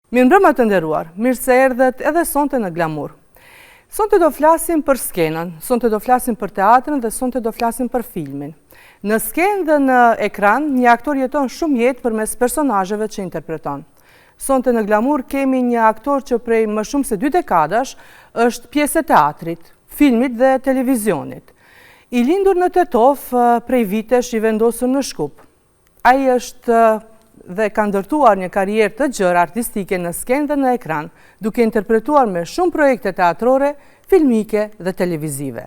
Mirëmbrëma të nderuar, mirë se erdhët edhe sonte në Glamur. Sonte do flasim për skenën, sonte do flasim për teatrën dhe sonte do flasim për filmin. Në skenë dhe në ekran, një aktor jeton shumë jetë përmes personazheve që interpreton. Sonte në Glamur kemi një aktor që prej më shumë se 2 dekadash është pjesë e teatrit, filmit dhe televizionit. I lindur në Tetov prej vitesh i vendosur në Shkup. Ai është dhe ka ndërtuar një karrierë të gjerë artistike në skenë dhe në ekran, duke interpretuar me shumë projekte teatrore, filmike dhe televizive.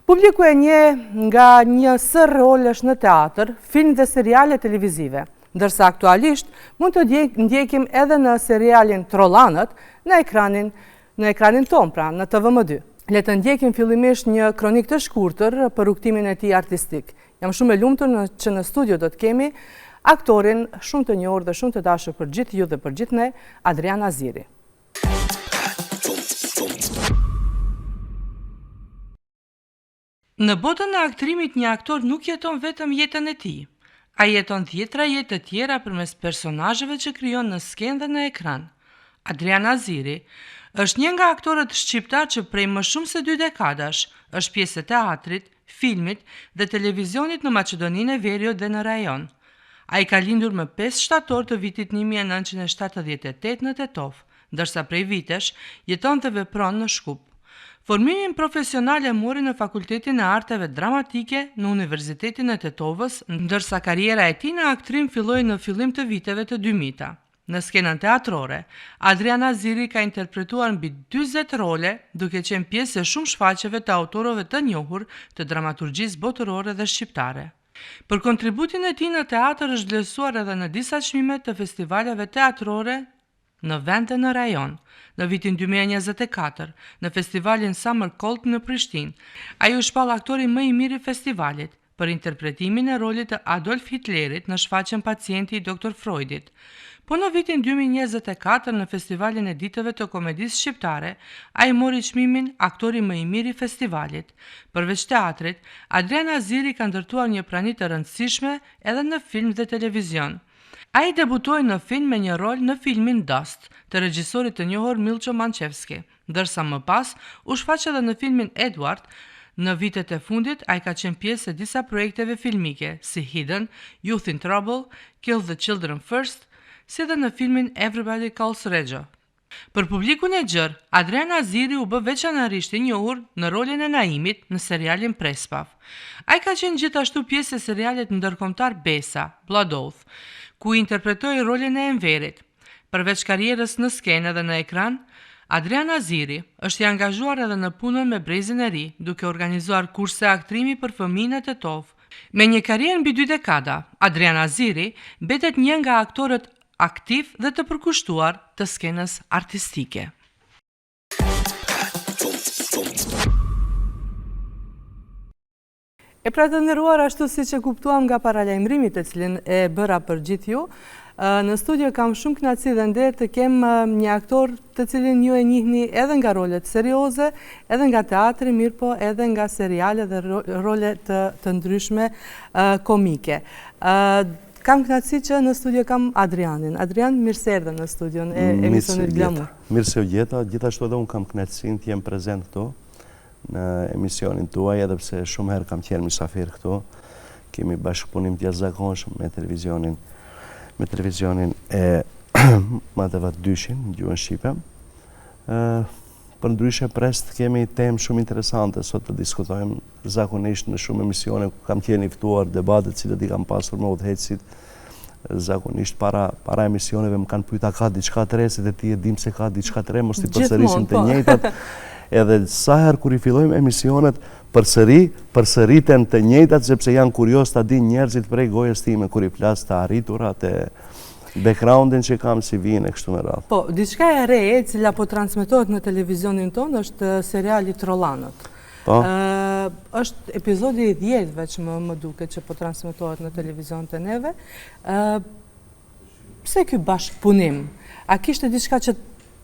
Publiku e njeh nga një sër rolesh në teatr, film dhe seriale televizive, ndërsa aktualisht mund të ndjekim edhe në serialin Trollanët në ekranin ton, pra në TVM2. Le të ndjekim fillimisht një kronik të shkurtër për rrugtimin e tij artistik. Jam shumë e lumtur që në studio do të kemi aktorin shumë të njohur dhe shumë të dashur për gjithë ju dhe për gjithë ne, Adrian Aziri. Në botën e aktrimit një aktor nuk jeton vetëm jetën e tij. Ai jeton 10 jetë të tjera përmes personazheve që krijon në skenë dhe në ekran. Adrian Aziri është një nga aktorët shqiptar që prej më shumë se 2 dekadash është pjesë e teatrit, filmit dhe televizionit në Maqedoninë e Veriut dhe në rajon. Ai ka lindur më 5 shtator të vitit 1978 në Tetov, ndërsa prej vitesh jeton dhe vepron në Shkup. Formimin profesional e mori në Fakultetin e Arteve Dramatike në Universitetin e Tetovës, ndërsa karriera e tij në aktrim filloi në fillim të viteve të 2000-ta. Në skenën teatrore, Adrian Aziri ka interpretuar mbi 40 role, duke qenë pjesë e shumë shfaqjeve të autorëve të njohur të dramaturgjisë botërore dhe shqiptare. Për kontributin e tij në teatr është vlerësuar edhe në disa çmime të festivaleve teatrore në vend dhe në rajon. Në vitin 2024, në festivalin Summer Cold në Prishtinë, ai u shpall aktori më i mirë i festivalit për interpretimin e rolit të Adolf Hitlerit në shfaqjen Pacienti i Dr. Freudit. Po në vitin 2024, në festivalin e ditëve të komedisë shqiptare, ai mori çmimin aktori më i mirë i festivalit. Përveç teatrit, Adrian Aziri ka ndërtuar një prani të rëndësishme edhe në film dhe televizion. Ai debutoi në film me një rol në filmin Dust, të regjisorit të njohur Milcho Manchevski, ndërsa më pas u shfaq edhe në filmin Edward. Në vitet e fundit, ai ka qenë pjesë e disa projekteve filmike, si Hidden, Youth in Trouble, Kill the Children First, si dhe në filmin Everybody Calls Regjo. Për publikun e gjerë, Adrian Aziri u bë veçanërisht i njohur në rolin e Naimit në serialin Prespav. Ai ka qenë gjithashtu pjesë e serialit ndërkombëtar Besa, Blood Oath, ku interpretoi rolin e Enverit. Përveç karrierës në skenë dhe në ekran, Adrian Aziri është i angazhuar edhe në punën me Brezin e Ri, duke organizuar kurse aktrimi për fëmijë në Tetov. Me një karrierë mbi 2 dekada, Adrian Aziri mbetet një nga aktorët aktiv dhe të përkushtuar të skenës artistike. E pra të nderuar, ashtu siç e kuptuam nga paralajmërimi të cilin e bëra për gjithë ju, në studio kam shumë kënaqësi dhe nder të kem një aktor të cilin ju e njihni edhe nga rolet serioze, edhe nga teatri, mirë po edhe nga seriale dhe role të ndryshme komike. Kam kënaqësi që në studio kam Adrianin. Adrian, mirë se erdhe në studion e emisionit Glamur. Mirë se u gjeta, gjithashtu edhe unë kam kënaqësinë të jem prezent këtu në emisionin tuaj, edhe pse shumë herë kam qenë mysafir këtu. Kemi bashkëpunim të jashtëzakonshëm me televizionin e Matëvat Dyshin, gjuhën shqipe. Për ndryshe prest kemi temë shumë interesante sot të diskutojmë, zakonisht në shumë emisione ku kam qenë i ftuar, debatet cilët i kam pasur me udhëheqësit, zakonisht para emisioneve më kanë pyeta ka diçka të re, se dhe ti e dim se ka diçka të re, mos ti përsërisim të njëjtat. Edhe sa herë kur i fillojmë emisionet, përsëriten të njëjtat, sepse janë kurioz ta dinë njerëzit prej gojës time kur i flas të arriturat e backgroundin që kam si vinë e kështu me radhë. Po, diçka e re e cila po transmetohet në televizionin tonë është seriali Trollanët. Po? Është epizodi i 10-ve që më duket që po transmetohet në televizion të neve. Pse ky bashkëpunim? A kishte diçka që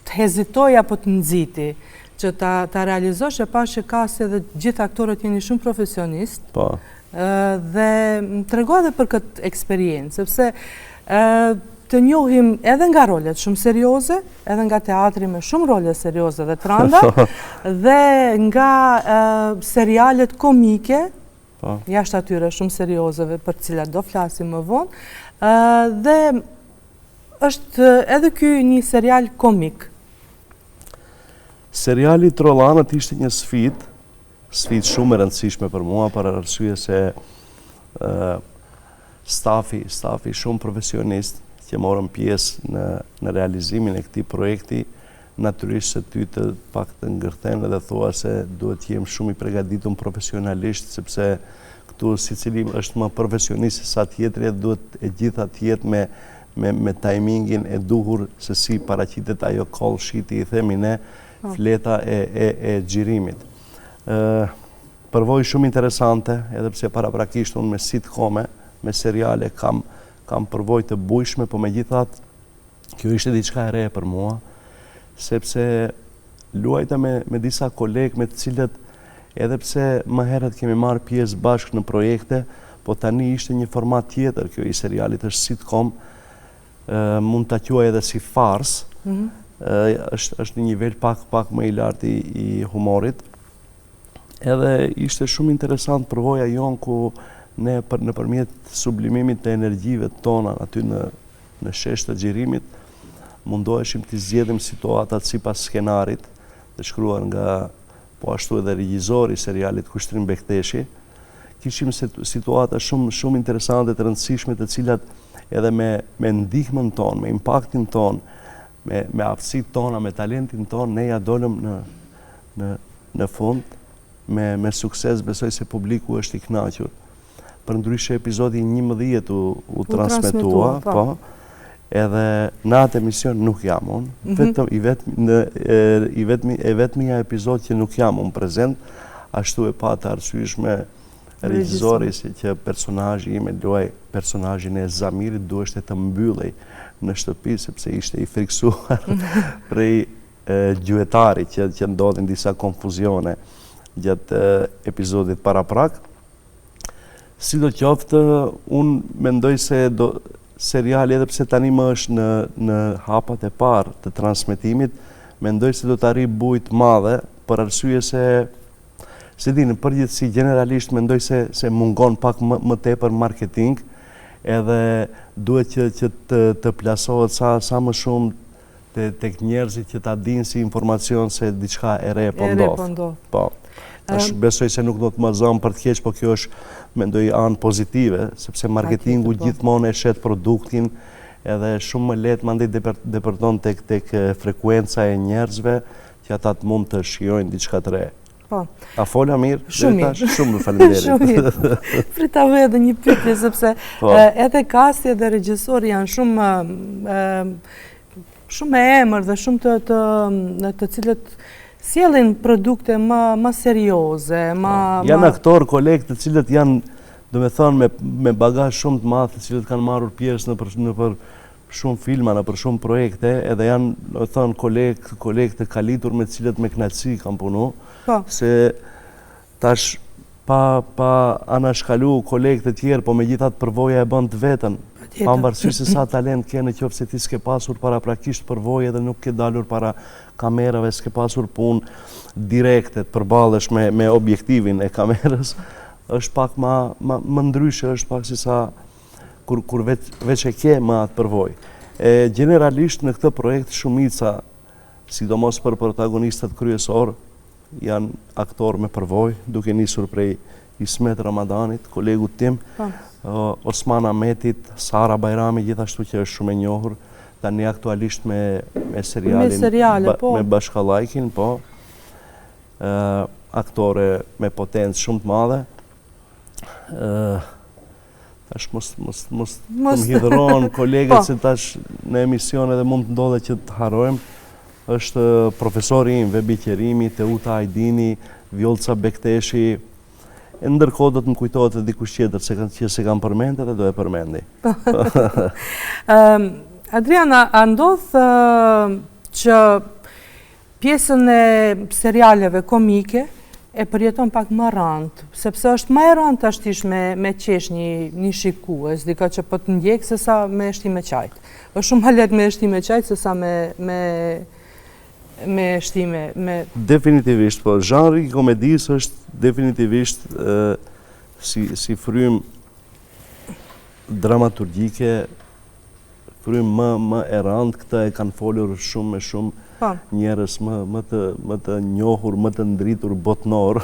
të hezitoj apo të nxiti? Që ta realizosh e pa që ka se dhe gjithë aktorët jeni shumë profesionist. Po. Dhe më trego edhe për këtë eksperiencë, sepse të njohim edhe nga rolet shumë serioze, edhe nga teatri me shumë role serioze dhe tranda, dhe nga serialet komike, jashtë atyre shumë seriozeve për cilat do flasim më vonë, dhe është edhe ky një serial komik. Seriali Trollanët ishte një sfidë shumë e rëndësishme për mua, për arsye se stafi shumë profesionist që morën pjesë në realizimin e këtij projekti, natyrisht se ty të pak të ngërthen dhe thua se duhet jem shumë i përgatitur profesionalisht, sepse këtu secili është më profesionist se sa tjetri, duhet e gjitha të jetë me timingin e duhur se si paraqitet ajo call sheet i themi ne, fleta e xhirimit. Përvojë shumë interesante, edhe pse paraprakisht unë me sitcome, me seriale kam përvojë të bujshme, po megjithatë kjo ishte diçka e re për mua, sepse luajta me disa kolegë me të cilët edhe pse më herët kemi marrë pjesë bashkë në projekte, po tani ishte një format tjetër, kjo i serialit është sitcom, mund ta quaj edhe si fars, është një nivel pak më i lartë i humorit. Edhe ishte shumë interesant përvoja jonë ku ne nëpërmjet sublimimit të energjive tona aty në shesh të xhirimit mundoheshim të zgjedhim situatat sipas skenarit të shkruar nga po ashtu edhe regjizori i serialit Kushtrim Bekteshi. Kishim situata shumë interesante të rëndësishme të cilat edhe me ndihmën tonë, me impaktin tonë, me aftësitë tona, me talentin tonë, ne ja dolëm në fund me sukses, besoj se publiku është i kënaqur. Përndryshe epizodi 11 u transmetua, po, edhe në atë emision nuk jam unë, vetëm i vetmia epizod që nuk jam unë prezent, ashtu e pa të arsyeshme regjizori që personazhi im e luaj personazhin e Zamirit duheshte të mbyllej në shtëpi sepse ishte i friksuar prej gjuetarit që ndodhin disa konfuzione gjatë episodit paraprak. Sidoqoftë, unë mendoj se seriali, edhe pse tani më është në hapat e parë të transmetimit, mendoj se do të arrijë buj të madhe, për arsye se dini, përgjithësi generalisht mendoj se mungon pak më tepër marketing, edhe duhet që të plasohet sa më shumë tek njerëzit që ta dinë si informacion se diçka e re po ndodh. Po. Besoj se nuk do të më zëm për të keq, po kjo është, mendoj, anë pozitive, sepse marketingu gjithmonë e shet produktin, edhe shumë më lehtë mandej depërton tek frekuenca e njerëzve që ata të mund të shijojnë diçka të re. Po. A fola mirë? Shumë më faleminderit. Shumë mirë. Prita vë edhe një pyetje sepse edhe kasti dhe regjisori janë shumë me emër dhe shumë të cilët sjellin produkte më serioze, janë aktor kolegë të cilët janë, do me thonë, me bagazh shumë të madh, të cilët kanë marrur pjesë në për shumë filma, në për shumë projekte, edhe janë, do të thonë, kolegë të kalitur me të cilët me kënaqësi kanë punu, se tash pa anashkalu kolegë të tjerë, po megjithatë përvoja e bën të vetën. Pavarësisht se sa talent ke, nëse ti s'ke pasur paraprakisht përvojë edhe nuk ke dalur para kamerave, s'ke pasur punë direkte të përballesh me objektivin e kamerës, është pak më ndryshe, është pak si sa kur veç e ke më atë përvojë. Generalisht në këtë projekt shumica, sidomos për protagonistat kryesor, janë aktorë me përvojë, duke nisur prej Ismet Ramadanit, kolegu tim, Osman Ahmetit, Sara Bajrami, gjithashtu që është shumë e njohur, tani aktualisht me serialin me Bashkallajkin, po, aktore me potencë shumë të madhe. Tash mos të më hidhëron kolegët se tash në emision edhe mund të ndodhe që të harrojmë. Është profesori im, Vebi Qerimi, Teuta Ajdini, Vjolca Bekteshi. Ndërkohë do të më kujtohet edhe dikush tjetër që se kam përmend edhe do e përmendi. Adriana, a ndodh që pjesën e serialeve komike e përjeton pak më rëndë, sepse është më e rëndë tash tish me qesh një shikues, dika që po të ndjek se sa me shti me qajt. Është shumë më lehtë me shti me qajt se sa me shti me... Definitivisht, po, zhanri i komedisë është definitivisht si frym dramaturgjike, frym më e rëndë, këtë e kanë folur shumë me shumë njerëz më të njohur, më të ndritur botnor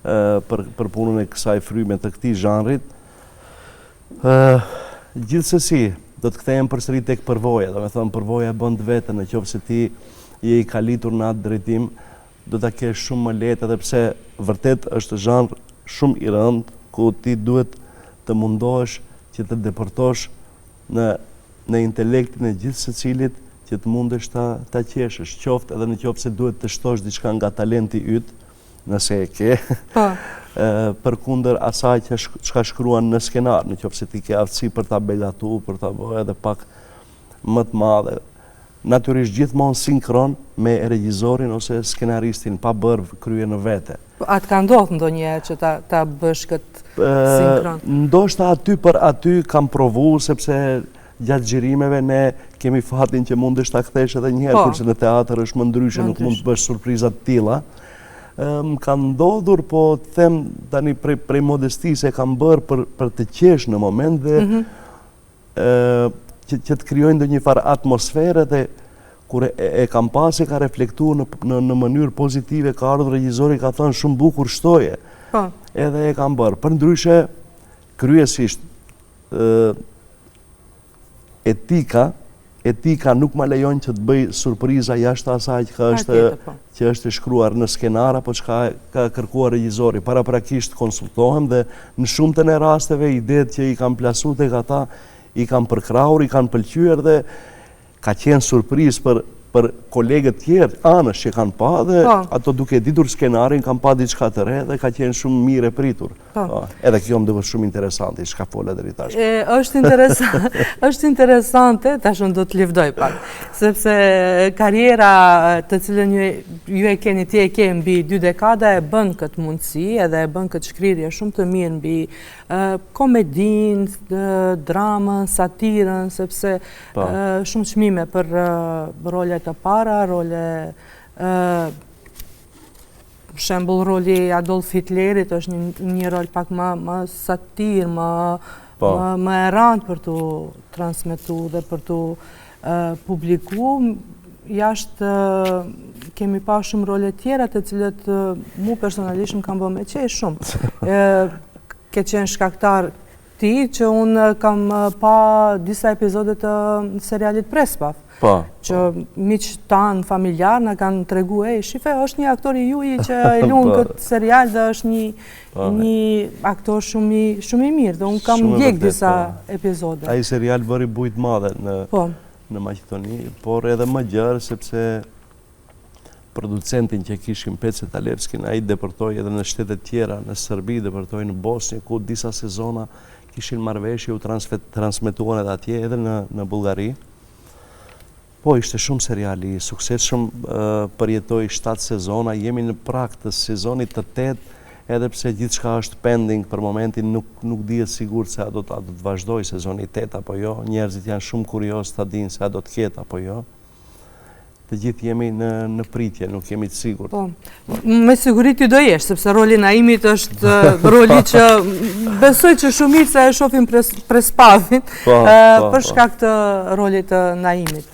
për punën e kësaj fryme të këtij zhanrit. Gjithsesi, do të kthehem përsëri tek përvoja, domethënë përvoja bën vetën, nëse ti je i kalitur në atë drejtim, do ta kesh shumë më lehtë, edhe pse vërtet është zhanr shumë i rëndë ku ti duhet të mundohesh që të depërtosh në intelektin e gjithë secilit që të mundesh ta qeshësh, qoftë edhe nëse duhet të shtosh diçka nga talenti yt, nëse e ke, përkundër asaj që ka shkruan në skenar, nëse ti ke aftësi për ta begatuar, për ta bërë edhe pak më të madhe. Natyrisht gjithmonë sinkron me regjizorin ose skenaristin, pa bërë krye në vete. Atë ka ndodhur ndonjëherë që ta bësh këtë sinkron? Ndoshta aty për aty kam provu, sepse gjatë xhirimeve ne kemi fatin që mundesh ta kthesh edhe një herë, kurse në teatr është më ndryshe, nuk mund të bësh surpriza të tilla. Më ka ndodhur, po të them tani prej modestisë e kam bërë për të qesh në moment dhe që të krijojnë ndonjë farë atmosfere, dhe kur e kam pas e ka reflektuar në mënyrë pozitive, ka ardhur regjizori ka thënë shumë bukur shtoje. Edhe e kam bërë. Përndryshe, kryesisht etika nuk ma lejon që të bëj surpriza jashtë asaj që është shkruar në skenar apo që ka kërkuar regjizori. Paraprakisht konsultohem dhe në shumtën e rasteve idetë që i kam plasu tek ata i kam përkrahur, i kanë pëlqyer dhe ka qenë surprizë për kolegët tjerë, anësh që kanë pa, dhe ato duke ditur skenarin kanë pa diçka të re dhe ka qenë shumë mirë e pritur. Edhe kjo më duket shumë interesante, çka fola deri tash. Është interesante, tash unë do të lëvdoj pak, sepse karriera të cilën ju e keni, ti e ke mbi 2 dekada, e bën këtë mundësi edhe e bën këtë shkrirje shumë të mirë mbi komedin, dramën, satirën, sepse shumë çmime për role të para, role për shembull roli Adolf Hitlerit është një rol pak më satir, më e rëndë për të transmetuar dhe për të publikuar. Jashtë kemi pa shumë role tjera të cilët mu personalisht më kanë bërë me qejf shumë. Ke qenë shkaktar ti që unë kam pa disa episode të serialit Prespav, që miqtë tanë familjar në kanë tregu, shife, është një aktor i juaj që e luan këtë serial dhe është një aktor shumë i mirë, dhe unë kam ndjek disa episode. Ai serial bëri bujt madhe në Maqedoni, por edhe më gjerë, sepse producentin që kishim Pece Talevskin, ai depërtoi edhe në shtetet tjera, në Serbi, depërtoi në Bosnjë, ku disa sezona kishin marrëveshje, u transmetuan edhe atje, edhe në Bullgari. Po, ishte shumë seriali i suksesshëm, përjetoi 7 sezona, jemi në prag të sezonit të 8, edhe pse gjithçka është pending për momentin, nuk dihet sigurt se a do të vazhdoj sezoni 8 apo jo. Njerëzit janë shumë kurioz ta dinë se a do të ketë apo jo. Të gjithë jemi në pritje, nuk jemi të sigurt. Me siguri ti do jesh, sepse roli Naimit është roli që besoj që shumica e shohin Prespavin për shkak të rolit të Naimit.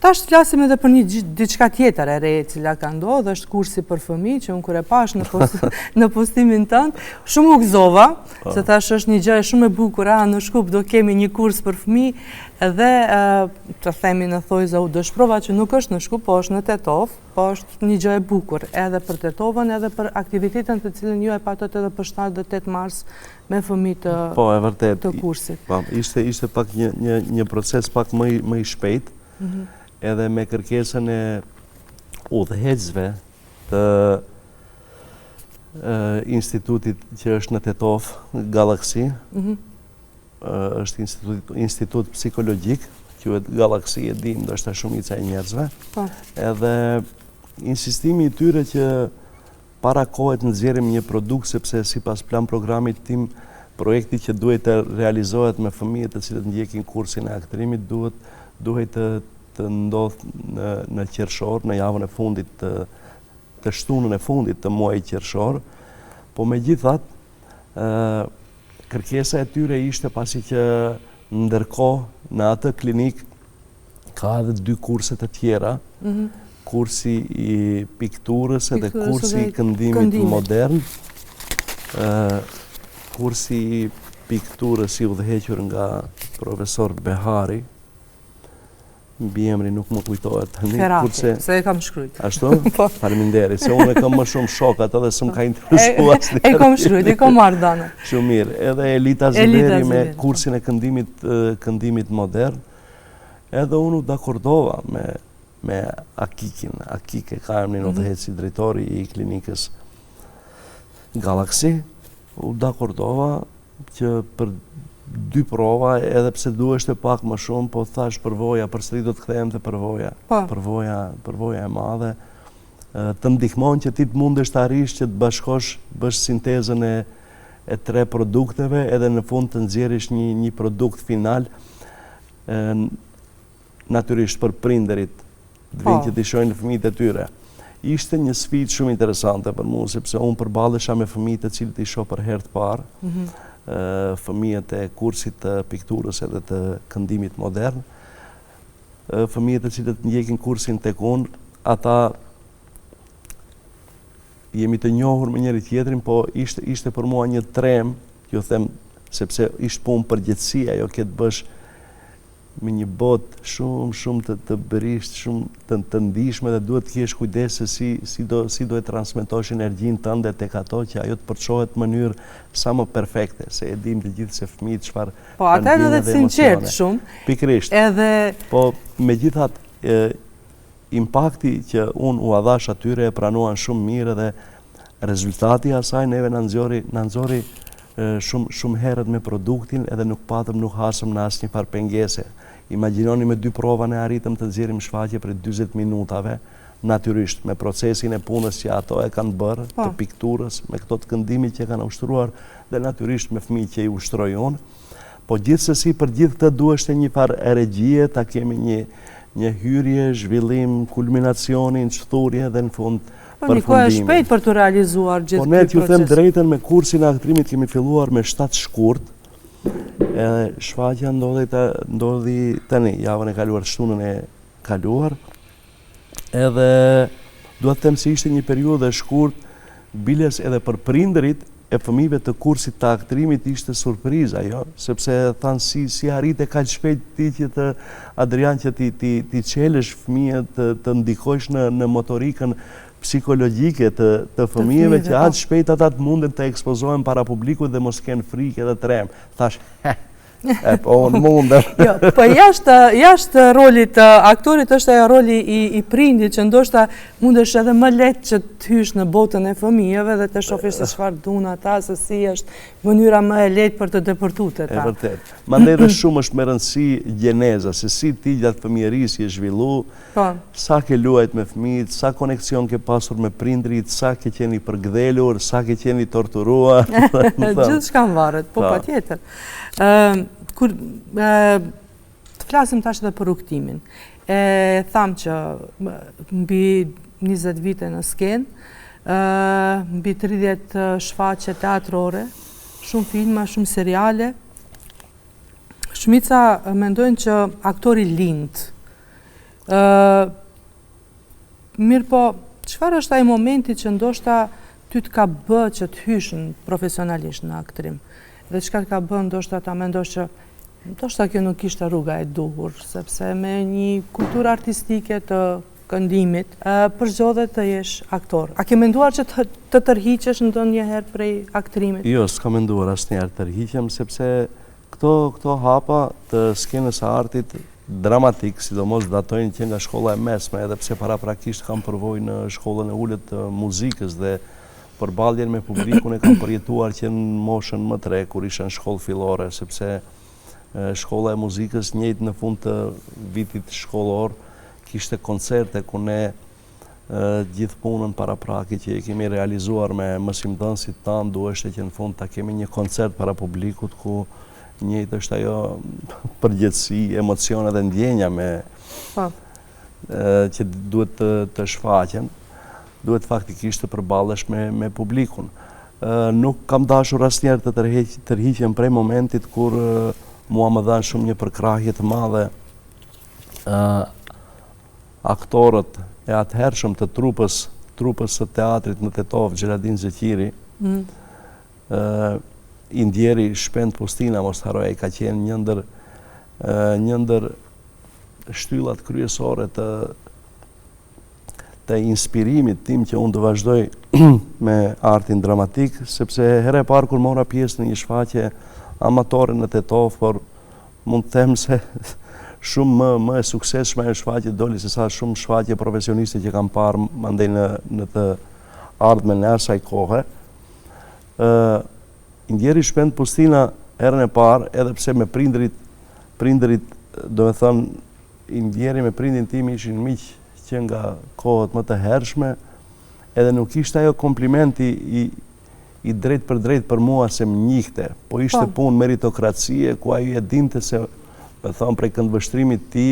Tash të flasim edhe për një diçka tjetër e re e cila ka ndodhur, është kursi për fëmijë, që unë kur e pash në postimin tënd, shumë u gëzova, se tash është një gjë shumë e bukur, në Shkup do kemi një kurs për fëmijë, edhe të themi në Thojza u do shprova që nuk është në Shkup, po është në Tetov, po është një gjë e bukur, edhe për Tetovën, edhe për aktivitetin të cilën ju e patët edhe për 7 dhe 8 mars me fëmijë të kursit. Ishte pak një proces pak më i shpejt, edhe me kërkesën e udhëheqësve të institutit që është në Tetov, Galaxy, është institut psikologjik, quhet Galaxy, e dim ndoshta shumica e njerëzve, edhe insistimi i tyre që para kohë të nxjerrim një produkt, sepse sipas plan programit tim, projekti që duhet të realizohet me fëmijët të cilët ndjekin kursin e aktrimit duhet të ndodh në qershor, në javën e fundit të shtunën e fundit të muajit qershor, po megjithatë kërkesa e tyre ishte pasi që ndërkohë në atë klinik ka edhe 2 kurse të tjera, kursi i pikturës edhe kursi i këndimit modern. Kursi i pikturës i udhëhequr nga profesor Behari, mbiemri nuk më kujtohet tani. Ferati, se e kam shkruajt. Ashtu? Faleminderit, se unë kam më shumë shok ato dhe s'm ka interesuar asnjëherë. E kam shkruajt, e kam marrë dana. Shumë mirë. Edhe Elita Zeleri me kursin e këndimit modern. Edhe unë u dakordova me Akikin. Akik e ka emrin udhëheqësi drejtori i klinikës Galaxy. U dakordova që për 2 prova, edhe pse duheshte pak më shumë, po thash përvoja, përsëri do të kthehem te përvoja. Përvoja e madhe të ndihmon që ti të mundesh të arrish që të bashkosh, bësh sintezën e 3 produkteve, edhe në fund të nxjerrësh një produkt final. Natyrisht për prindërit, të vinë që të shohin fëmijët e tyre. Ishte një sfidë shumë interesante për mua, sepse unë përballesha me fëmijë të cilët i shoh për herë të parë, fëmijët e kursit të pikturës edhe të këndimit modern, fëmijët të cilët ndjekin kursin tek unë, ata jemi të njohur me njëri tjetrin, po ishte për mua një trem, ju them, sepse ishte punë përgjithësi, ajo që të bësh me një botë shumë të bërisht, shumë të ndihshme, dhe duhet të kesh kujdes se si do e transmetosh energjinë tënde tek ato që ajo të përçohet në mënyrë sa më perfekte, se e dim të gjithë se fëmijët çfarë. Po, ata janë edhe sinqert shumë. Pikërisht. Po, megjithatë, impakti që unë u adhash atyre e pranuan shumë mirë, dhe rezultati asaj neve na nxori shumë herët me produktin, edhe nuk hasëm në asnjë farë pengese. Imagjinoni me 2 prova ne arritëm të nxjerrim shfaqje për 40 minutave, natyrisht me procesin e punës që ato e kanë bërë, të pikturës, me këto të këndimit që kanë ushtruar, dhe natyrisht me fëmijët që i ushtroj unë. Po gjithsesi për gjithë këtë duheshte një farë regjie, ta kemi një hyrje, zhvillim, kulminacionin, çthurje dhe në fund përfundimi. Po një kohë shpejt për të realizuar gjithë këtë proces. Po ne ju them drejtën, me kursin e aktrimit kemi filluar me 7 shkurt. Shfaqja ndodhi tani, javën e kaluar, shtunën e kaluar. Edhe duhet të them se ishte një periudhë e shkurt, biles edhe për prindërit e fëmijëve të kursit të aktrimit ishte surpriza, jo? Sepse thanë si arrite kaq shpejt ti që Adrian që ti çelësh fëmijët, të ndikosh në motorikën psikologjike të fëmijëve, që aq shpejt ata të munden të ekspozohen para publikut dhe mos kenë frikë edhe trem. Thash, po unë mundem. Jo, po jashtë rolit të aktorit është ajo roli i prindit, që ndoshta mundesh edhe më lehtë që të hysh në botën e fëmijëve dhe të shohësh se çfarë duan ata, se si është mënyra më e lehtë për të depërtuar ata. E vërtet. Mandej edhe shumë është me rëndësi gjeneza, se si ti gjatë fëmijërisë je zhvillu, sa ke luajt me fëmijët, sa koneksion ke pasur me prindrit, sa ke qeni përgdhelur, sa ke qeni torturuar. Gjithçka varet, po patjetër. Kur të flasim tash edhe për rrugtimin, tham që mbi 20 vite në skenë, mbi 30 shfaqje teatrore, shumë filma, shumë seriale, shumica mendojnë që aktori lind. Mirë po, çfarë është ai momenti që ndoshta ty të ka bë që të hysh profesionalisht në aktrim? Dhe çka ka bën ndoshta ta mendosh që ndoshta kjo nuk ishte rruga e duhur, sepse me një kulturë artistike të këndimit përzgjodhet të jesh aktor. A ke menduar që të tërhiqesh ndonjëherë prej aktrimit? Jo, s'ka menduar asnjëherë të tërhiqem, sepse këto hapa të skenës së artit dramatik, sidomos datojnë që nga shkolla e mesme, edhe pse paraprakisht kam përvojë në shkollën e ulët të muzikës, dhe përballjen me publikun e kam përjetuar që në moshën më të re, kur isha në shkollë fillore, sepse shkolla e muzikës njëjtë në fund të vitit shkollor kishte koncerte ku ne gjithë punën paraprake që e kemi realizuar me mësimdhënësit tanë, duheshte që në fund ta kemi një koncert para publikut ku njëjtë është ajo përgjithësi, emocione dhe ndjenja që duhet të shfaqen, duhet faktikisht të përballesh me publikun. Nuk kam dashur asnjëherë të tërhiqem prej momentit kur mua më dhanë shumë një përkrahje të madhe aktorët e atëhershëm të trupës së teatrit në Tetov, Gjeladin Zeqiri, i ndjeri Shpend Pustina, mos haroj, ai ka qenë një ndër shtyllat kryesore të inspirimit tim që unë të vazhdoj me artin dramatik, sepse herë e parë kur mora pjesë në një shfaqje amatore në Tetov, por mund të them se shumë më e suksesshme e shfaqje doli se sa shumë shfaqje profesioniste që kam parë mandej në të ardhmen e asaj kohe. I ndjeri Shpend Pustina herën e parë, edhe pse me prindrit, do me thënë, i ndjeri me prindin tim ishin miq që nga kohët më të hershme, edhe nuk ishte ajo komplimenti i drejt për mua se më njihte, po ishte punë meritokracie, ku ai e dinte se, me thonë, prej këndvështrimit ti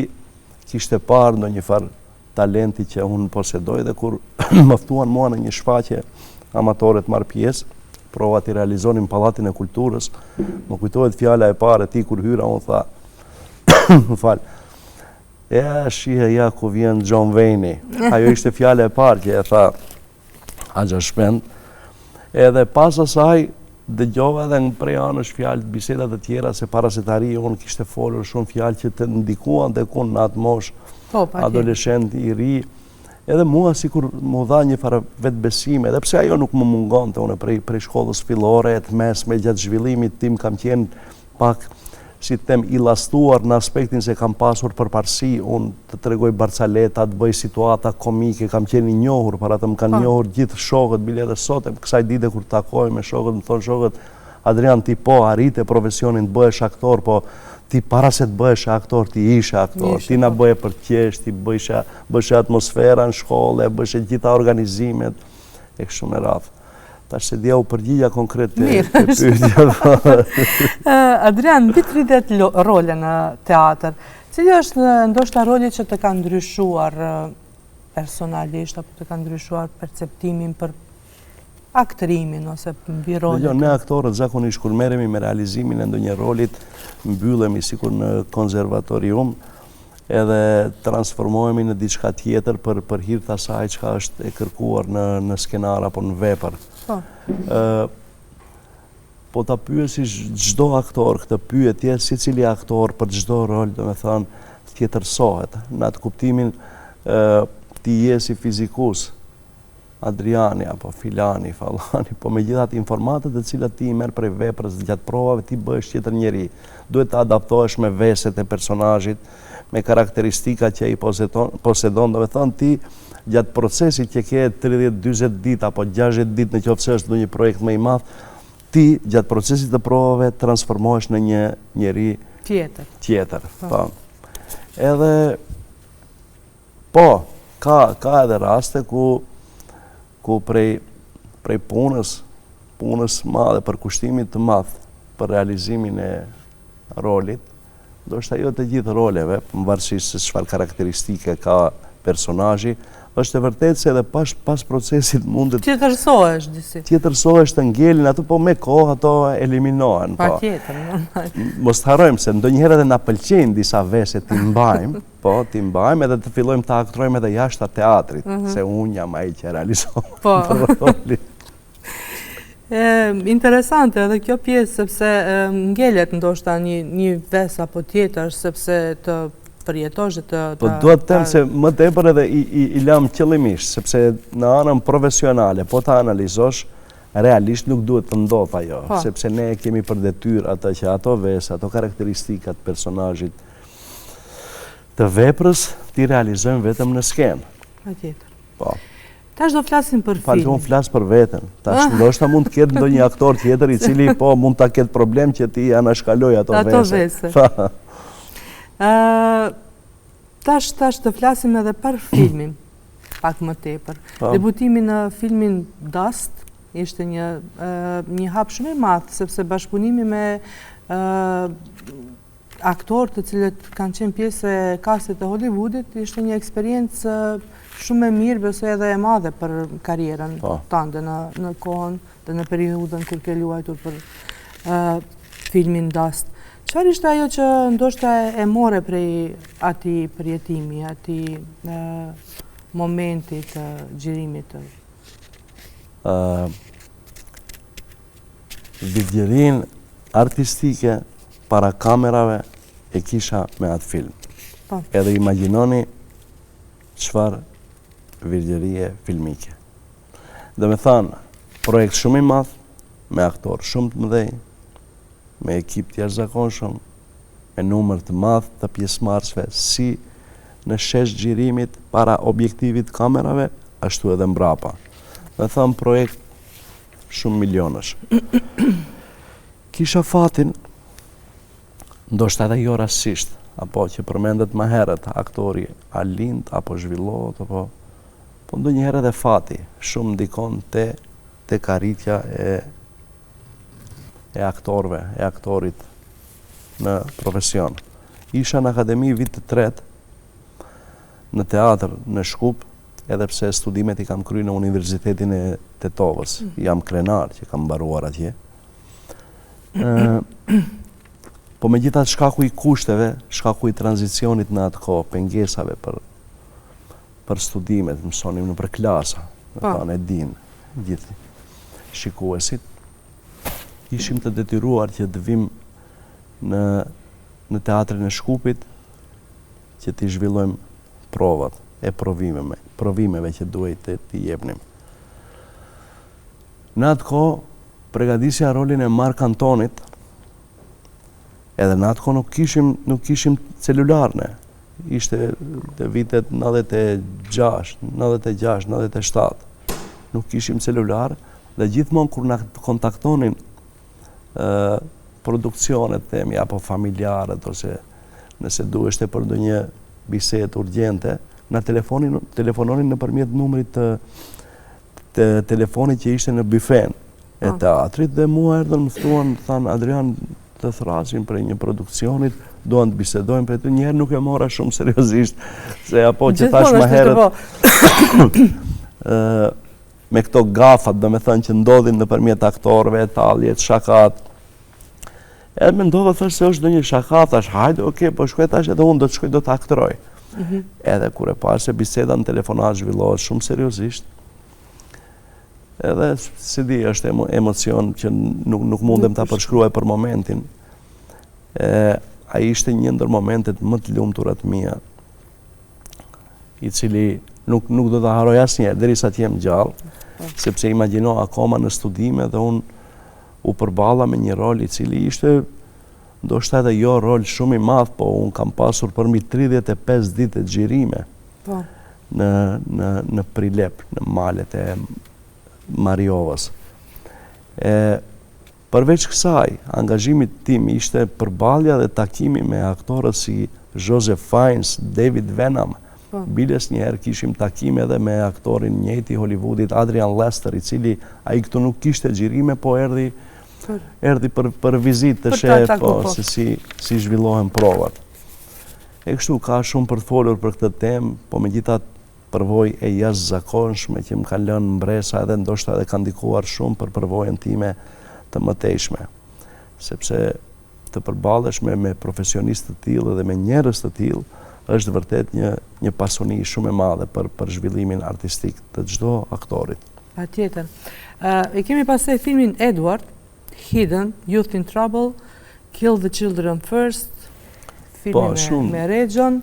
kishte parë ndonjë farë talenti që unë posedoj, dhe kur më ftuan mua në një shfaqje amatore të marr pjesë, provat i realizonin Pallatin e Kulturës, më kujtohet fjala e parë e tij kur hyra, unë tha, më fal, ja ku vjen John Wayne. Ajo ishte fjala e parë që e tha Axha Shpend. Edhe pas asaj dëgjova edhe prej anësh fjalë biseda të tjera, se para se të arrijë unë kishte folur shumë fjalë që të ndikuan tek unë në atë moshë adoleshent i ri. Edhe mua sikur më dha një farë vetbesime, edhe pse ajo nuk më mungonte, unë prej shkollës fillore të mesme gjatë zhvillimit tim kam qenë pak, si të them, i lastuar në aspektin se kam pasur përparësi, unë të tregoj barcaleta, të bëj situata komike, kam qenë i njohur, para të më kanë njohur gjithë shokët, bile edhe sot, kësaj dite kur takoj me shokët, më thonë shokët, Adrian, ti po arrite profesionin të bëhesh aktor, po ti para se të bëhesh aktor, ti ishe aktor, ti na bëje për qesh, ti bëhe atmosfera në shkolle, bëhe gjitha organizimet, e kështu me radhë. Tash se dia u përgjigja konkret të pyetja. Adrian, mbi 30 role në teatr. Cili është ndoshta roli që të ka ndryshuar personalisht, apo të ka ndryshuar perceptimin për aktrimin ose mbi rolin? Ne aktorët zakonisht kur merremi me realizimin e ndonjë rolit, mbyllemi sikur në konservatorium, edhe transformohemi në diçka tjetër për hir të asaj çka është e kërkuar në skenar apo në vepër. Po ta pyesish çdo aktor këtë pyetje, secili aktor për çdo rol, do me thënë, tjetërsohet. Në atë kuptimin ti je si fizikus, Adriani apo Filani, Fallani, po me gjithat informatet të cilat ti i merr prej veprës gjatë provave, ti bëhesh tjetër njeri. Duhet të adaptohesh me veset e personazhit, me karakteristikat që ai posedon, do me thënë ti gjatë procesit që ke 30-40 ditë apo 60 ditë në qoftë se është ndonjë projekt më i madh, ti gjatë procesit të provave transformohesh në një njeri tjetër. Po. Edhe ka edhe raste ku prej punës madhe, për kushtimit të madh për realizimin e rolit, ndoshta jo të gjithë roleve, pavarësisht se çfarë karakteristike ka personazhi, është e vërtetë se edhe pas procesit mundet tjetërsohesh disi. Tjetërsohesh të ngelin ato, po me kohë ato eliminohen. Patjetër, mos të harrojmë se ndonjëherë edhe na pëlqejnë disa vese ti mbajmë, ti mbajmë edhe të fillojmë të aktrojmë edhe jashtë teatrit, se unë jam ai që realizon rolin. Interesante edhe kjo pjesë, sepse ngelet ndoshta një ves apo tjetër, sepse të përjetosh dhe të... Po duhet të them se më tepër edhe i lam qëllimisht, sepse në anën profesionale, po ta analizosh, realisht nuk duhet të ndodh ajo, sepse ne kemi për detyrë ato që ato ves, ato karakteristikat personazhit të veprës, ti realizojmë vetëm në skenë. Patjetër. Po. Tash do flasim për film. Unë flas për veten. Tash ndoshta mund të ketë ndonjë aktor tjetër i cili mund ta ketë problem që ti anashkaloj ato vese. Tash të flasim edhe për filmin. pak më tepër. Debutimi në filmin Dust ishte një hap shumë i madh, sepse bashkëpunimi me aktorë të cilët kanë qenë pjesë e kastit të Hollywoodit ishte një eksperiencë shumë e mirë, besoj edhe e madhe për karrierën tënde në kohën dhe në periudhën kur ke luajtur për filmin Dust. Çfarë ishte ajo që ndoshta e more prej atij përjetimi, atij momenti të xhirimit të? Vidjerin artistike para kamerave e kisha me atë film. Edhe imagjinoni çfarë vidjerie filmike. Dhe me thanë, projekt shumë i madh, me aktorë shumë të mëdhenj, me ekip të jashtëzakonshëm, me numër të madh të pjesëmarrësve, si në shesh xhirimit para objektivit kamerave, ashtu edhe mbrapa. Me thanë, projekt shumë milionësh. Kisha fatin, ndoshta edhe jo rastisht, apo që përmendet më herët, aktori a lind, apo zhvillohet, po ndonjëherë edhe fati, shumë ndikon te arritja e aktorëve, e aktorit në profesion. Isha në akademi vit të tret, në teatr në Shkup, edhe pse studimet i kam kryer në Universitetin e Tetovës. Jam krenar që kam mbaruar atje. Po megjithatë shkaku i kushteve, shkaku i tranzicionit në atë kohë, pengesave për studimet, mësonim në për klasa, e din gjithë shikuesit, ishim të detyruar që të vim në teatrin e Shkupit që t'i zhvillojmë provat e provimeve që duhet t'i jepnim. Në atë kohë, përgatitja rolin e Mark Antonit, edhe në atë kohë nuk kishim celularne. Ishte të vitet 96, 97. Nuk kishim celular, dhe gjithmonë kur na kontaktonin produksionet, themi, apo familjarët, ose nëse duheshte për ndonjë bisedë urgjente, na telefononin nëpërmjet numrit të telefonit që ishte në byfen e teatrit, dhe mua erdhën më thuan, thanë, Adrian, të thrasin për një produksionit, doan të bisedojnë për të, njerë nuk e mora shumë seriozisht, se apo që thash më herët, me këto gafat, do me thënë që ndodhin nëpërmjet aktorëve, taljet, shakat, edhe me ndodha thësh se është do një shakat, thash, hajde, oke, po shkoj tash edhe unë do të shkoj, do të aktoroj. Edhe kur e parë se biseda në telefonat zhvillohet shumë seriozisht, edhe si di, është emocion që nuk mundem ta përshkruaj për momentin. Ai ishte një ndër momentet më të lumturat mia, i cili nuk do ta harroj asnjëherë derisa të jem gjallë, sepse imagjino akoma në studime dhe unë u përballa me një rol i cili ishte ndoshta edhe jo rol shumë i madh, po unë kam pasur përmi 35 ditë xhirime në Prilep, në malet e Mariovës. Përveç kësaj, angazhimit tim ishte përballja dhe takimi me aktorët si Joseph Fiennes, David Wenham. Biles njëherë kishim takime edhe me aktorin njëjti Hollywoodit, Adrian Lester, i cili ai këtu nuk kishte xhirime, po erdhi për vizitë të sheh se si zhvillohen provat. E kështu ka shumë për të folur për këtë temë, po megjithatë përvojë e jashtëzakonshme që më ka lënë mbresa edhe ndoshta edhe ka ndikuar shumë për përvojën time të mëtejshme. Sepse të përballesh me profesionistë të tillë dhe me njerëz të tillë është vërtet një pasuni shumë e madhe për zhvillimin artistik të çdo aktorit. Patjetër. E kemi pastaj filmin Edward, Hidden, Youth in Trouble, Kill the Children First, filmi me Regjon,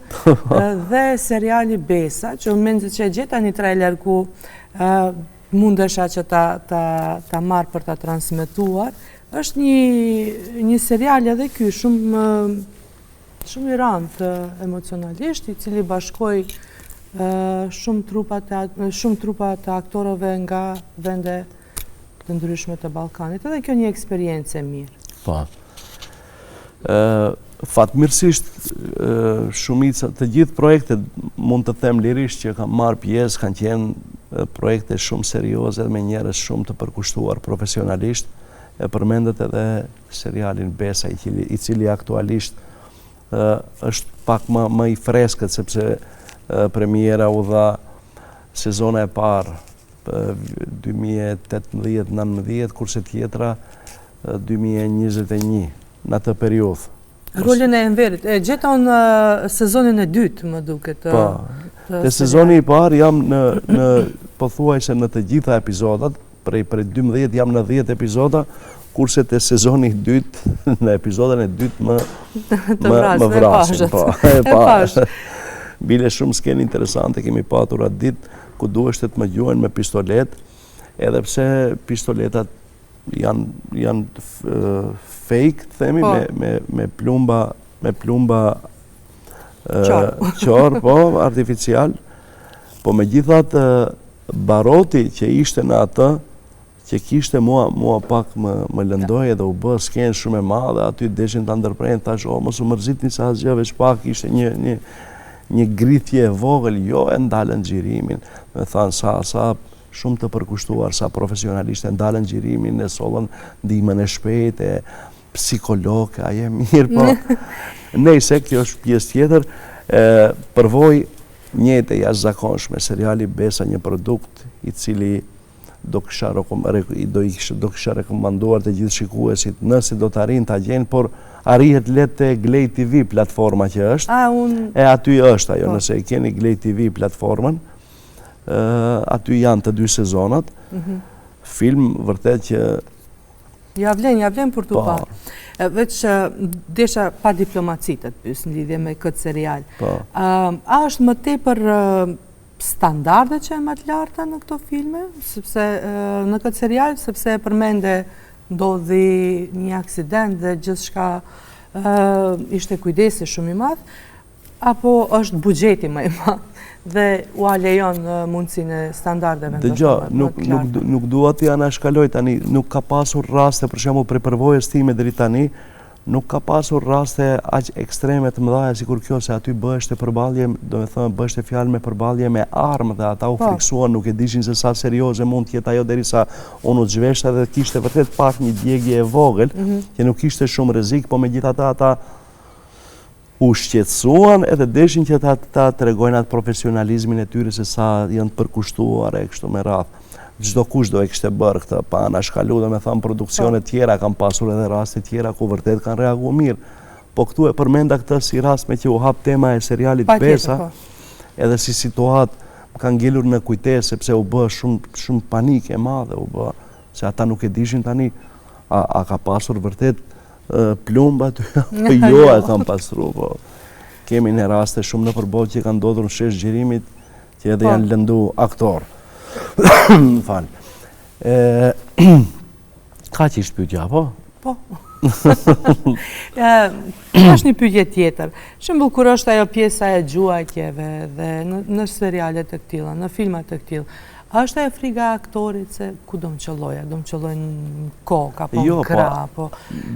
dhe seriali Besa, që unë mendoj që e gjeta një trailer ku mundesha që ta marr për ta transmetuar. Është një serial edhe ky shumë i rëndë emocionalisht, i cili bashkoi shumë trupa të aktorëve nga vende të ndryshme të Ballkanit. Edhe kjo një eksperiencë e mirë. Po. Fatmirësisht, shumica të gjithë projektet, mund të them lirisht që kam marrë pjesë, kanë qenë projekte shumë serioze dhe me njerëz shumë të përkushtuar profesionalisht. E përmendet edhe serialin Besa, i cili aktualisht është pak më i freskët, sepse premiera u dha sezona e parë 2018-19, kurse tjetra 2021, në atë periudhë. Rolin e Enverit, e gjeton sezonin e dytë, më duket. Po, te sezoni i parë jam në pothuajse në të gjitha epizodat, prej 12 jam në 10 epizoda, kurse te sezoni i dytë, në episodën e dytë më vrasin. E pash. Bile shumë skenë interesante kemi patur atë ditë, ku duheshte të më gjuajnë me pistolet, edhe pse pistoletat janë fake, themi, me plumba qorë, po, artificial, po me gjithat baroti që ishte në atë, që kishte mua pak më lëndoj edhe u bë skenë shumë e madhe, aty deshin të ndërprejnë, thash, mos u mërzitni sa asgjë, veç pak ishte një grithje e vogël, jo e ndalën xhirimin, me thanë sa shumë të përkushtuar, sa profesionalisht e ndalën xhirimin, e sollën ndihmën e shpejtë, psikolog, aje mirë, po. Nejse, kjo është pjesë tjetër, përvoj njëjtë e jashtëzakonshme, seriali Besa, një produkt i cili do kisha rekomanduar të gjithë shikuesit, nëse do të arrin ta gjejnë, por arrihet lehtë te Glej TV platforma që është. E aty është ajo, nëse e keni Glej TV platformën, aty janë të 2 sezonat. Film vërtet që ja vlen për tu parë. Veç desha pa diplomaci të pyes në lidhje me këtë serial. A është më tepër standarde që e më të larta në këto filme, sepse në këtë serial, sepse e përmende ndodhi një aksident dhe gjithçka ishte kujdesi shumë i madh, apo është buxheti më i madh dhe u lejon mundësinë e standardeve më të larta. Nuk dua të anashkaloj tani, nuk ka pasur raste, për shembull, prej përvojës time deri tani, nuk ka pasur raste aq ekstreme të mëdha sikur kjo, se aty bëheshte përballje, domethënë bëheshte fjalë me përballje me armë dhe ata u friksuan, nuk e dishin se sa serioze mund të jetë ajo derisa unë u zhveshta dhe kishte vërtet pak një djegje e vogël, që nuk kishte shumë rrezik, po megjithatë ata u shqetësuan edhe deshin që ta tregojnë atë profesionalizmin e tyre se sa janë të përkushtuar e kështu me radhë. Çdo kush do e kishte bërë këtë, pa anashkalu, dhe me thamë produksione tjera, kam pasur edhe raste tjera ku vërtet kanë reaguar mirë. Po këtu e përmenda këtë si rast me që u hap tema e serialit Besa, edhe si situatë ka ngelur në kujtesë, sepse u bë shumë panik e madhe, u bë, se ata nuk e dishin tani, a ka pasur vërtet plumba ty, po jo e kam pasur, po. Kemi në raste shumë në përballë që kanë ndodhur në shesh xhirimit, që edhe janë lëndu aktor. Falë. Ka që ishtë pyetja, po? Po. Është një pyetje tjetër. Shembull, kur është ajo pjesa e gjuajtjeve dhe në serialet e këtilla, në filmat e këtilla, është e friga aktorit se ku do më qëlloja? Do më qëlloj në kokë, apo në krah?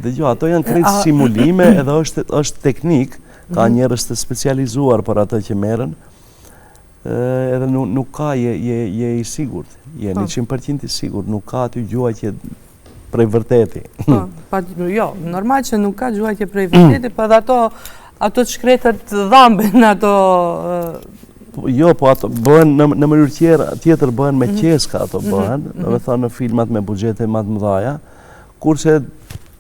Dëgjoj, ato janë krejt simulime edhe është teknik, ka njerëz të specializuar për atë që merren. Edhe nuk ka, je i sigurt, je 100% i sigurt, nuk ka aty gjuajtje prej vërteti. Jo, normal që nuk ka gjuajtje prej vërteti, për ato të shkretët dhamben ato... Jo, po ato bëhen në mënyrë tjetër, bëhen me qeska ato bëhen, do të thonë në filmat me buxhete më të mëdha, kurse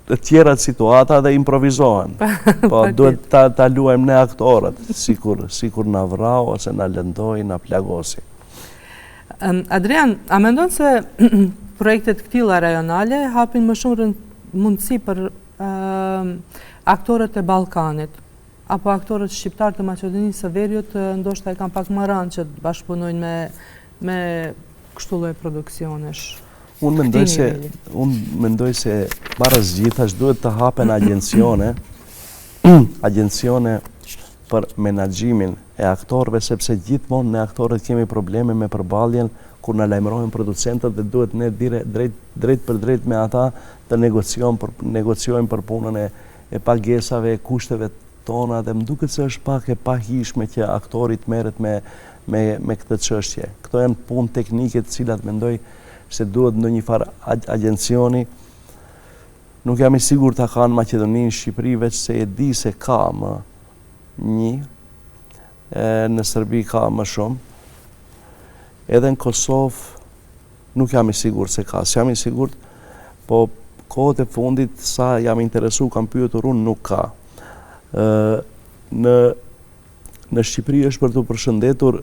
të tjerat situata dhe improvizohen. Po duhet ta luajmë ne aktorët, sikur na vrau ose na lëndoi, na plagosi. Adrian, a mendon se projektet këtilla rajonale hapin më shumë mundësi për aktorët e Ballkanit, apo aktorët shqiptar të Maqedonisë së Veriut, ndoshta e kanë pak më rënd që të bashkëpunojnë me kështu lloj produksionesh? Unë mendoj se para zgjithash duhet të hapen agencione për menaxhimin e aktorëve, sepse gjithmonë ne aktorët kemi probleme me përballjen kur na lajmërojnë producentët dhe duhet ne drejt për drejt me ata të negociojmë për punën e pagesave, e kushteve tona, dhe më duket se është pak e pahishme që aktorit merret me këtë çështje. Këto janë punë teknike të cilat mendoj se duhet ndonjë farë agjencioni. Nuk jam i sigurt ta kanë Maqedoninë, Shqipëri, veç se e di se ka më një, në Serbi ka më shumë, edhe në Kosovë nuk jam i sigurt se ka, s'jam i sigurt, po kohët e fundit sa jam interesu, kam pyetur unë, nuk ka. Në Shqipëri është për të përshëndetur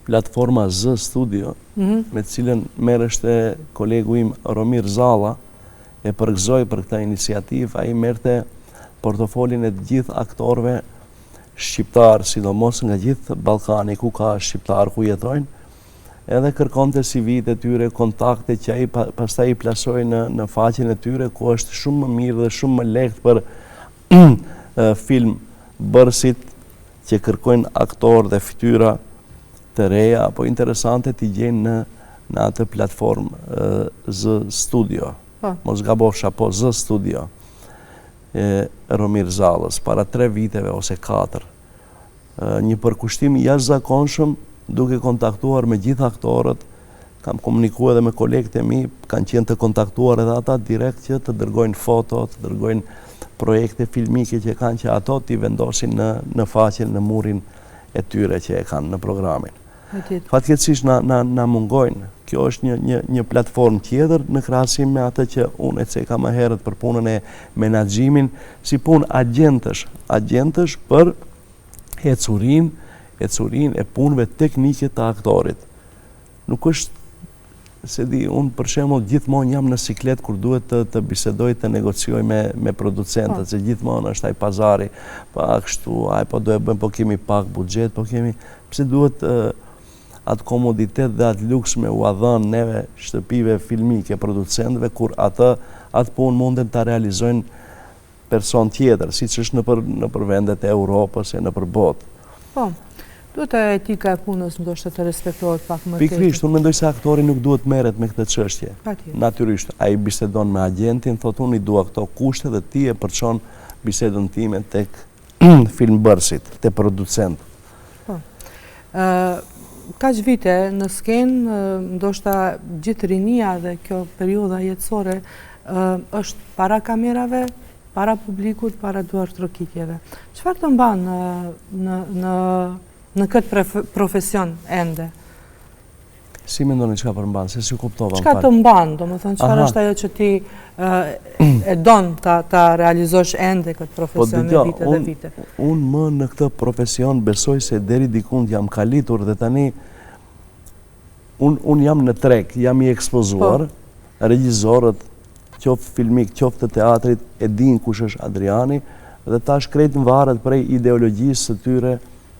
platforma Z Studio, me cilën merreshte kolegu im Romir Zalla, e përgëzoj për këtë iniciativë. Ai merrte portofolin e të gjithë aktorëve shqiptar, sidomos nga gjithë Ballkani, ku ka shqiptar ku jetojnë, edhe kërkonte CV-t e tyre, kontakte që ai pastaj i plasoi në faqen e tyre, ku është shumë më mirë dhe shumë më lehtë për film bërësit që kërkojnë aktor dhe fytyra të reja apo interesante t'i gjenë në atë platformë Z Studio. Mos gabofsha, po Z Studio. Romir Zallës, para 3 viteve ose 4. Një përkushtim jashtëzakonshëm, duke kontaktuar me gjithë aktorët, kam komunikuar edhe me kolegët e mi, kanë qenë të kontaktuar edhe ata direkt që të dërgojnë foto, të dërgojnë projekte filmike që kanë, që ato t'i vendosin në faqen, në murin e tyre që e kanë në programin. Fatkeqësisht na mungojnë. Kjo është një platformë tjetër në krahasim me atë që unë e ceka më herët për punën e menaxhimin, si punë agjentësh për ecurinë e punëve teknike të aktorit. Nuk është, se di, unë për shembull gjithmonë jam në siklet kur duhet të bisedoj, të negocioj me producentët, se gjithmonë është ai pazari, pa kështu, po do e bëjmë, po kemi pak buxhet, po kemi, pse duhet atë komoditet dhe atë luks me u dhënë neve shtëpive filmike, producentëve, kur atë punë munden ta realizojnë person tjetër, siç është nëpër vendet e Europës e nëpër botë. Po. Duhet etika e punës ndoshta të respektohet pak më tepër. Pikërisht, unë mendoj se aktori nuk duhet merret me këtë çështje. Natyrisht, ai bisedon me agentin, thotë unë i dua këto kushte dhe ti e përçon bisedën time tek filmbërësit, te producent. Po. Kaq vite në skenë, ndoshta gjithë rinia dhe kjo periudha jetësore është para kamerave, para publikut, para duar trokitjeve. Çfarë të mban në këtë profesion ende? Si mendoni çka përmban, se si kuptova? Çka të mban, domethënë çfarë është ajo që ti e don ta realizosh ende këtë profesion me vite dhe vite? Unë më në këtë profesion besoj se deri dikund jam kalitur dhe tani unë jam në treg, jam i ekspozuar, regjisorët, qoftë filmik, qoftë të teatrit, e din kush është Adriani, dhe tash krejt në varet prej ideologjisë së tyre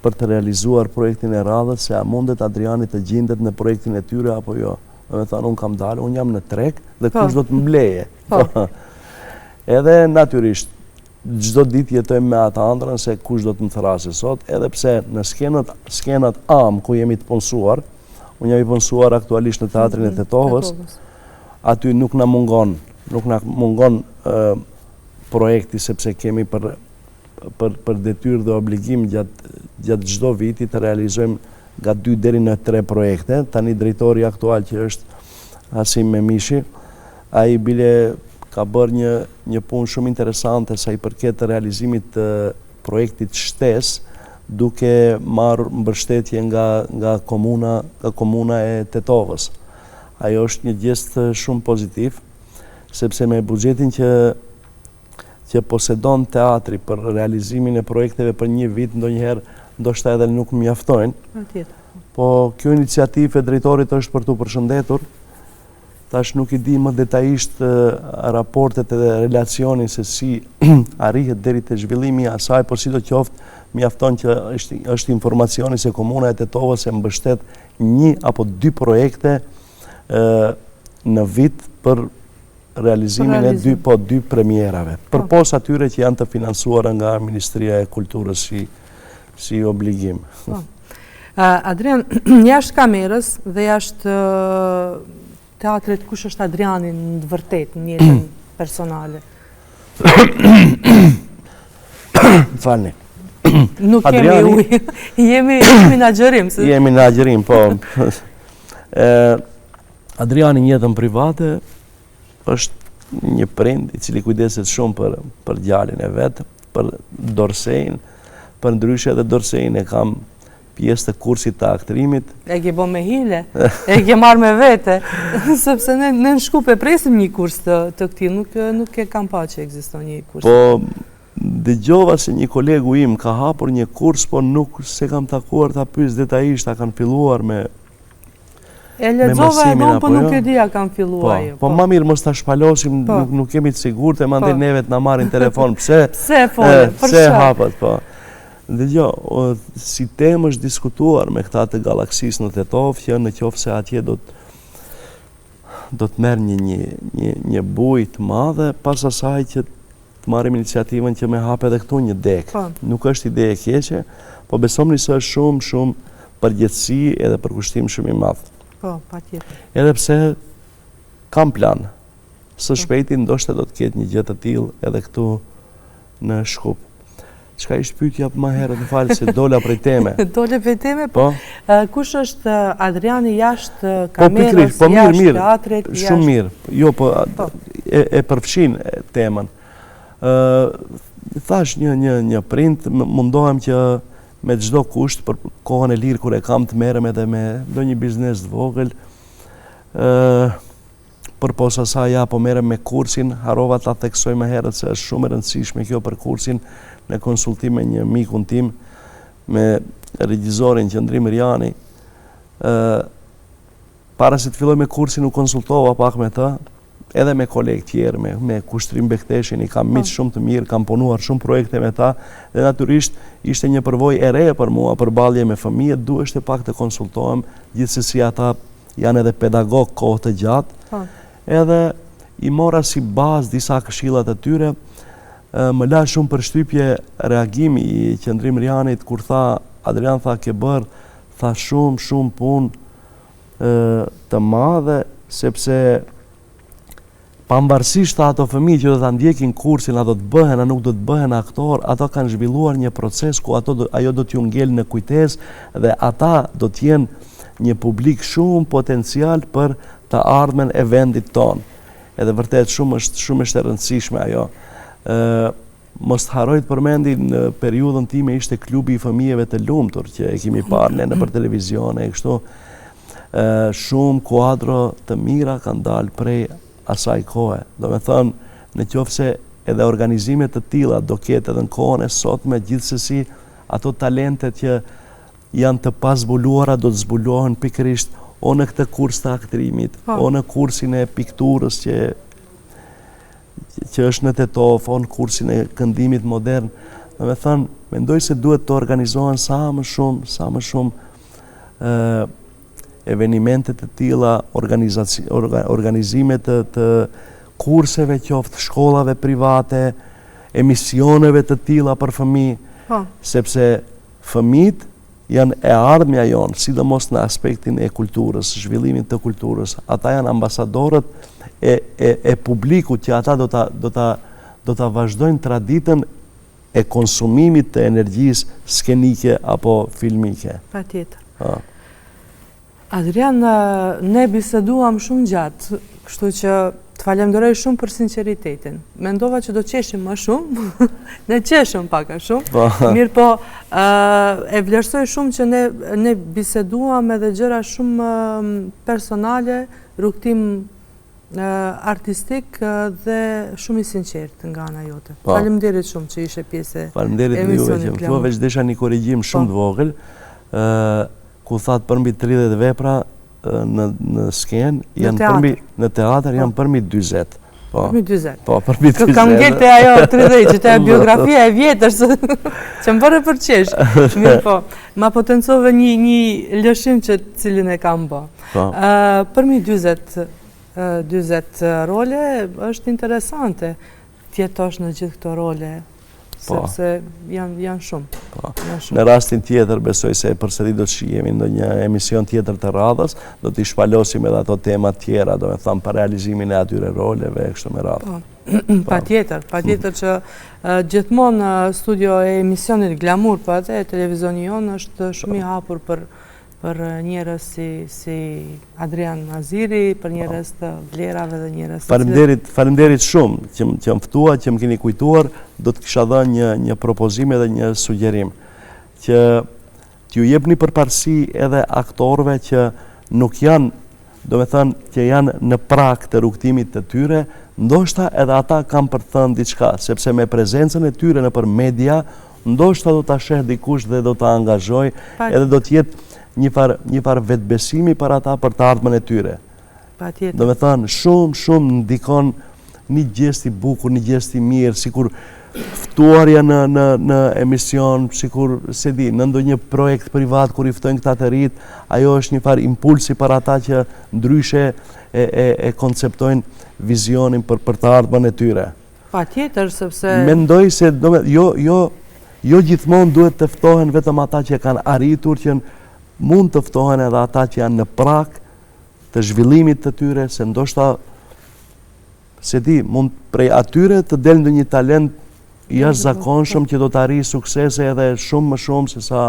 për të realizuar projektin e radhës, se a mundet Adriani të gjendet në projektin e tyre apo jo. Me thënë, unë kam dalë, unë jam në treg dhe kush do të mbleje. Edhe natyrisht, çdo ditë jetojmë me atë ëndrrën se kush do të më thrasë sot, edhe pse në skenat am ku jemi të punësuar, unë jam i punësuar aktualisht në teatrin e Tetovës, aty nuk na mungon projekti, sepse kemi për detyrë dhe obligim gjatë çdo viti të realizojmë nga 2 deri në 3 projekte. Tani drejtori aktual që është Hasim Memishi, ai bile ka bërë një punë shumë interesante sa i përket të realizimit të projektit Shtes, duke marrë mbështetje nga komuna e Tetovës. Ajo është një gjest shumë pozitiv, sepse me buxhetin që posedon teatri për realizimin e projekteve për një vit, ndonjëherë ndoshta edhe nuk mjaftojnë. Po kjo iniciativë e drejtorit është për t'u përshëndetur. Tash nuk i di më detajisht raportet edhe relacionin se si arrihet deri te zhvillimi i asaj, por sidoqoftë mjafton që është informacioni se komuna e Tetovës e mbështet 1 apo 2 projekte në vit për realizimin e 2 premierave. Përpos atyre që janë të financuara nga Ministria e Kulturës si obligim. Adrian, jashtë kamerës dhe jashtë teatrit, kush është Adriani në të vërtetë në jetën personale? Falni. Nuk kemi Adriani- ujë, jemi në agjërim. Jemi në agjërim, po. Adriani në jetën private është një prind i cili kujdeset shumë për djalin e vetë, për Dorsejn, për ndryshe edhe Dorsejn e kam pjesë të kursit të aktrimit. E ke bo me hile, e ke marrë me vete, sepse ne në Shkup e presim një kurs të këtij, nuk e kam pa që ekziston një kurs. Po, dëgjova se një kolegu im ka hapur një kurs, po nuk se kam takuar ta pyes detajisht, a kanë filluar me E lexova e mësimin vonë, po apo nuk jo? e di a kanë filluar jo. Po ma mirë mos ta shpalosim, Po. nuk kemi të sigurt, e mandej Po. neve të na marrin telefon, pse? Pse fole, për Pse shkak. hapet, po. Dëgjoj, si temë është diskutuar me këta të galaksisë në Tetov, që në qoftë se atje do të merr një bujë të madhe, pas asaj që të marrim iniciativën që me hap edhe këtu një dek. Po. Nuk është ide e keqe, po besomni se është shumë përgjegjësi edhe përkushtim shumë i madh. Po, patjetër. Edhe pse kam plan. Së shpejti ndoshta do të ketë një gjë të tillë edhe këtu në Shkup. Çka ishte pyetja më herët, më fal se dola prej teme. Dole për teme, Po, kush është Adriani jashtë po kamerës, pikërisht, po jashtë mirë, teatrit, shumë mirë. Jo, po Po. e përfshin temën. Thash një print, mundohem që me çdo kusht për kohën e lirë kur e kam të merrem edhe me ndonjë biznes të vogël. Përposa asaj ja po merrem me kursin, harrova ta theksoj më herët se është shumë e rëndësishme kjo për kursin në konsultim me një mikun tim, me regjizorin Qëndrim Mirjani. Para se të filloj me kursin u konsultova pak me të, edhe me kolegë tjerë, me Kushtrim Bekteshin, i kam miq shumë të mirë, kam punuar shumë projekte me ta, dhe natyrisht ishte një përvojë e re për mua, përballje me fëmijët, duheshte pak të konsultohem, gjithsesi ata janë edhe pedagog kohë të gjatë. Po. Edhe i mora si bazë disa këshillat e tyre, më la shumë përshtypje reagimi i Qëndrim Mirjanit kur tha, Adrian tha ke bërë, tha shumë punë të madhe, sepse pavarësisht ato fëmijë që do ta ndjekin kursin, a do të bëhen, a nuk do të bëhen aktor, ato kanë zhvilluar një proces ku ajo do t'ju ngel në kujtesë dhe ata do t'jenë një publik shumë potencial për të ardhmen e vendit tonë. Edhe vërtet shumë është e rëndësishme ajo. Mos të harroj të përmendi në periudhën time ishte klubi i fëmijëve të lumtur që e kemi parë ne nëpër televizion e kështu. Shumë kuadro të mira kanë dalë prej asaj kohe. Do me thënë, në qofse edhe organizimet të tilla do ketë edhe në kohën e sotme, gjithsesi ato talentet që janë të pazbuluara do të zbulohen pikërisht o në këtë kurs të aktrimit, o në kursin e pikturës që është në Tetov, o në kursin e këndimit modern. Do me thënë, mendoj se duhet të organizohen sa më shumë evenimente të tilla, organizime të kurseve qoftë, shkollave private, emisioneve të tilla për fëmijë, sepse fëmijët janë e ardhmja jonë, sidomos në aspektin e kulturës, zhvillimit të kulturës. Ata janë ambasadorët e publikut që ata do ta vazhdojnë traditën e konsumimit të energjisë skenike apo filmike. Patjetër. Adrian, ne biseduam shumë gjatë, kështu që të falenderoj shumë për sinqeritetin. Mendova që do qeshim më shumë, ne qeshëm pak a shumë, mirë po e vlerësoj shumë që ne biseduam edhe gjëra shumë personale, rrugtim artistik dhe shumë i sinqert nga ana jote. Faleminderit shumë që ishe pjesë e emisionit. Faleminderit juve që më thua, veç desha një korrigjim shumë të vogël, ku thatë përmbi 30 vepra në skenë, në teatr janë përmbi 40. Përmbi 20. Po, përmbi 20. Kam ngel të ajo 30, që të e biografia e vjetër, që më bërë për qesh. Mirë po, ma potencove një lëshim që cilin e kam bë. Përmi 20 role, është interesante tjetosh në gjithë këto role, sepse janë shumë. Në rastin tjetër, besoj se përsëri do të shihemi në një emision tjetër të radhës, do t'i shpalosim edhe ato temat tjera, do me thamë për realizimin e atyre roleve e kështu me radhë. Patjetër që gjithmonë studio e emisionit Glamour, po edhe televizioni jonë është shumë i hapur për njerëz si Adrian Aziri, për njerëz të vlerave dhe njerëz të Faleminderit shumë që më ftuar, që më keni kujtuar, do të kisha dhënë një propozim edhe një sugjerim që t'ju jepni përparësi edhe aktorëve që nuk janë, do me thënë, që janë në prag të rrugtimit të tyre, ndoshta edhe ata kanë për të thënë diçka, sepse me prezencën e tyre nëpër media, ndoshta do ta sheh dikush dhe do ta angazhoj, edhe do të jetë një farë vetbesimi për ata për të ardhmen e tyre. Patjetër. Do me thënë, shumë ndikon një gjest i bukur, një gjest i mirë, sikur ftuarja në emision, sikur se di, në ndonjë projekt privat kur i ftojnë këta të rit, ajo është një farë impulsi për ata që ndryshe e konceptojnë vizionin për të ardhmen e tyre. Patjetër, sepse mendoj se jo gjithmonë duhet të ftohen vetëm ata që kanë arritur, që mund të ftohen edhe ata që janë në prag të zhvillimit të tyre, se ndoshta se di, mund prej atyre të del ndonjë talent jashtëzakonshëm që do të arrijë suksese edhe shumë më shumë se sa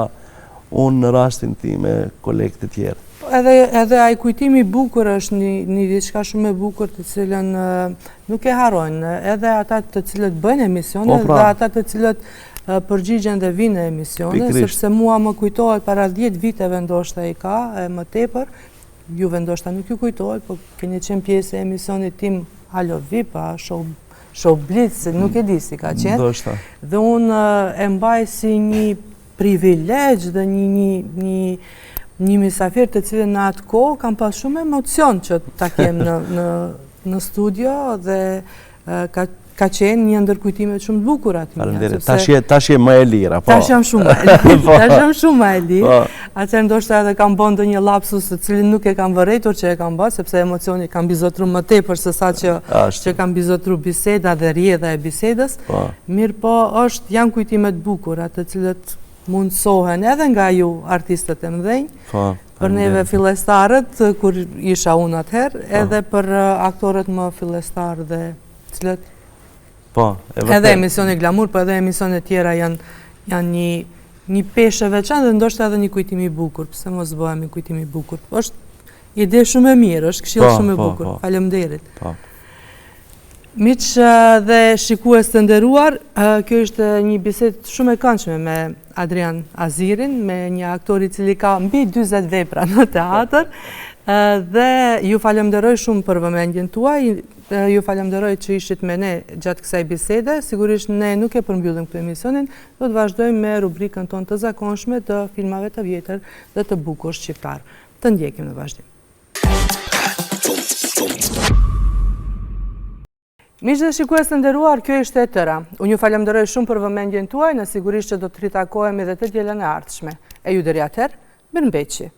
unë në rastin tim me kolegët e tjerë. Edhe ai kujtimi i bukur është një diçka shumë e bukur të cilën nuk e harrojnë edhe ata të cilët bëjnë emisione dhe ata të cilët përgjigjen dhe vinë në emisione, sepse mua më kujtohet para 10 viteve ndoshta i ka, e më tepër, juve ndoshta nuk ju kujtohet, po keni qenë pjesë e emisionit tim Halo VIP, Show Blitz, nuk e di si ka qenë. Ndoshta. Dhe unë e mbaj si një privilegj dhe një misafir të cilën në atë kohë kam pas shumë emocion që ta kem në studio dhe ka qenë një ndër kujtimet shumë të bukura aty. Faleminderit. Tash je më e lira, po. Tash jam shumë më e lirë. Atëherë ndoshta edhe kam bën ndonjë lapsus të cilin nuk e kam vërejtur që e kam bërë, sepse emocioni kam bizotruar më tepër se sa që kam bizotruar biseda dhe rrjedha e bisedës. Mirë po, janë kujtime të bukura, të cilët mundsohen edhe nga ju artistët e mëdhenj, për neve fillestarët, kur isha unë atëherë, edhe për aktorët më fillestarë dhe cilët edhe emisioni Glamour, po edhe emisione tjera janë një peshë e veçantë dhe ndoshta edhe një kujtim i bukur, pse mos bëhemi kujtim i bukur. Është ide shumë e mirë, është këshill shumë e bukur. Faleminderit. Miq dhe shikues të nderuar, kjo është një bisedë shumë e këndshme me Adrian Azirin, me një aktor i cili ka mbi 40 vepra në teatr, dhe ju falenderoj shumë për vëmendjen tuaj. Ju falenderoj që ishit me ne gjatë kësaj bisede. Sigurisht ne nuk e përmbyllim këtë emisionin, do të vazhdojmë me rubrikën tonë të zakonshme të filmave të vjetër dhe të bukur shqiptar. Të ndjekim në vazhdim. Miq dhe shikues të nderuar, kjo ishte e tëra. Unë ju falenderoj shumë për vëmendjen tuaj, në sigurisht që do të ritakohemi edhe të dielën e ardhshme. E ju deri atëherë, mirëmbëjtje.